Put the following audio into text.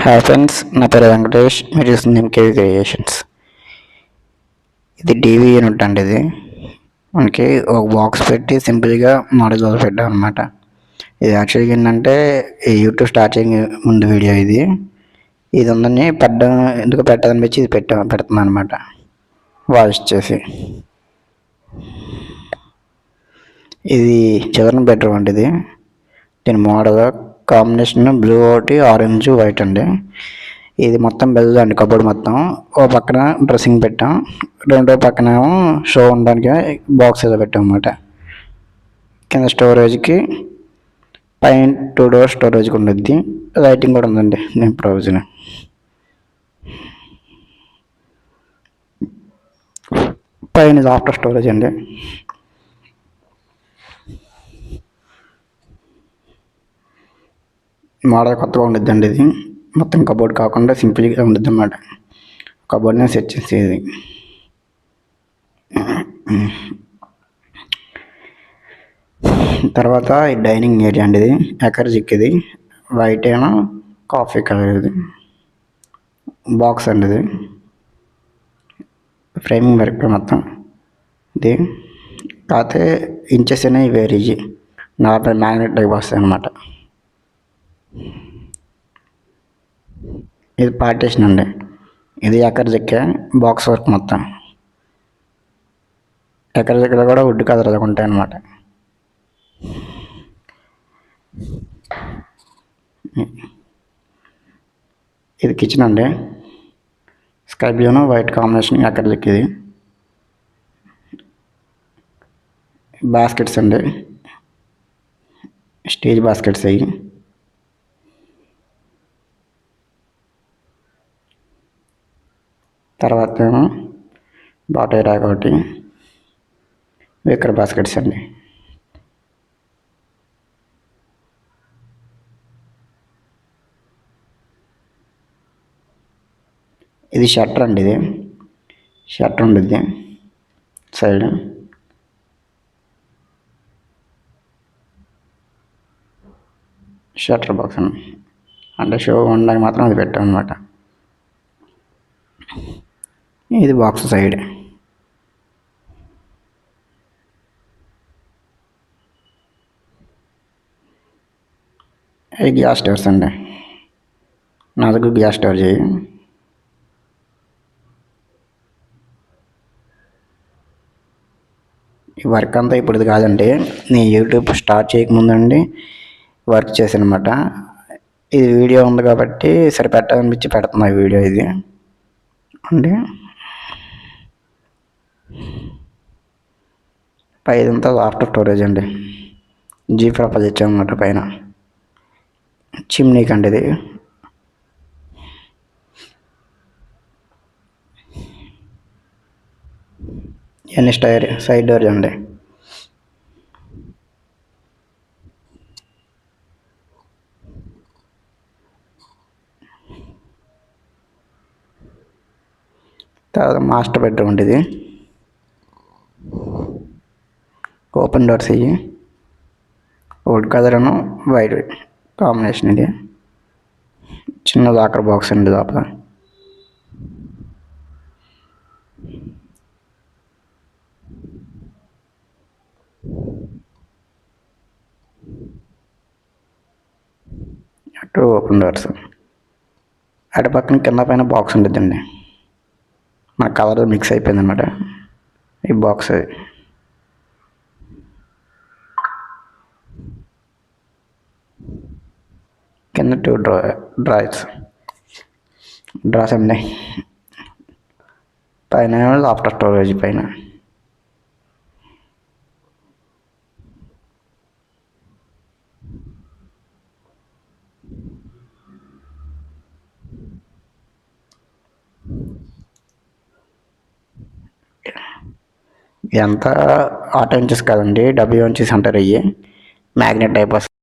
Hi friends, నా పేరు వెంకటేష్. మీరు చూస్తుంది ఎంకేవి క్రియేషన్స్. ఇది టీవీ యూనిట్ అండి. ఇది మనకి ఒక బాక్స్ పెట్టి సింపుల్గా మోడల్ పెట్టాం అనమాట. ఇది యాక్చువల్గా ఏంటంటే ఈ యూట్యూబ్ స్టార్ట్ చేయక ముందు వీడియో ఇది. ఇది ఉందని ఎందుకు పెట్టాలనిపించి ఇది పెడుతున్నాను అనమాట. వాయిస్ చేసి ఇది చిల్డ్రన్ బెడ్రూమ్ అండి. ఇది దీని మోడల్ కాంబినేషన్ బ్లూ ఒకటి, ఆరెంజ్, వైట్ అండి. ఇది మొత్తం బెల్ అండి. కబోర్డ్ మొత్తం ఓ పక్కన డ్రెస్సింగ్ పెట్టాం, రెండో పక్కన షో ఉండడానికి బాక్స్ ఏదో పెట్టాం అన్నమాట. కింద స్టోరేజ్కి, పైన 2 డోర్ స్టోరేజ్కి ఉండద్ది. లైటింగ్ కూడా ఉందండి నేను ప్రొవిజన్. పైన ఆఫ్టర్ స్టోరేజ్ అండి. మోడల్ కొత్తగా ఉండిద్ది అండి. ఇది మొత్తం కబోర్డ్ కాకుండా సింపుల్గా ఉండిద్ది అన్నమాట. కబోర్డ్నే సెట్ చేసేది. తర్వాత ఈ డైనింగ్ ఏరియా అండి. ఇది ఎకర్జిక్. ఇది వైట్ ఏమో కాఫీ కలర్. ఇది బాక్స్ అండి. ఇది ఫ్రేమింగ్ వర్క్ మొత్తం. ఇది కాకపోతే ఇంచెస్ అనేవి వేరే, నార్మల్ మ్యాగ్నెట్ టైప్ వస్తాయి అన్నమాట. ఇది పార్టీషన్ అండి. ఇది ఎకర్జిక్కే బాక్స్ వర్క్ మొత్తం. ఎకర్జిక్లో కూడా వుడ్ కలర్ ఉంటాయి అన్నమాట. ఇది కిచెన్ అండి. స్కై బ్లూను వైట్ కాంబినేషన్ ఎకర్జిక్. ఇది బాస్కెట్స్ అండి, స్టీల్ బాస్కెట్స్ అయ్యి. తర్వాత ఏమో బాటరీ ర్యాక్ ఒకటి, విక్కర్ బాస్కెట్స్ అండి. ఇది షట్టర్ అండి. ఇది షట్టర్ ఉండిద్ది సైడ్. షట్టర్ బాక్స్ అండి, అంటే షో ఉండడానికి మాత్రం అది పెట్టాం అనమాట. ఇది బాక్స్ సైడ్. ఇది గ్యాస్ స్టోర్స్ అండి. నా దగ్గర గ్యాస్ స్టోర్ చేయి. ఈ వర్క్ అంతా ఇప్పుడు కాదండి, నేను యూట్యూబ్ స్టార్ట్ చేయకముందండి వర్క్ చేశాను అనమాట. ఇది వీడియో ఉంది కాబట్టి సరే పెట్టాలనిపించి పెడుతున్నా ఈ వీడియో. ఇది అండి పైదంతా ఆఫ్టర్ స్టోరేజ్ అండి. జీ ప్రపల్ ఇచ్చామన్నమాట పైన. చిమ్నీకి అండి. ఇది ఇవన్నీ సైడ్ డోర్స్ అండి. తర్వాత మాస్టర్ బెడ్రూమ్ అండి. ఇది ఓపెన్ డోర్స్ ఇవి, వుడ్ కలర్ను వైట్ కాంబినేషన్. ఇది చిన్న లాకర్ బాక్స్ అండి లోపల. అటు ఓపెన్ డోర్స్, అటు పక్కన కింద పైన బాక్స్ ఉంటుందండి. మన కలర్ మిక్స్ అయిపోయింది అన్నమాట ఈ బాక్స్. అది కింద 2 డ్రాస్ అండి. పైన ఆఫ్టర్ స్టోరేజ్ పైన. ఇదంతా 8 ఇంచెస్ కాదండి, 70 ఇంచెస్ అంటారు. అయ్యి మ్యాగ్నెట్ టైప్ వస్తుంది.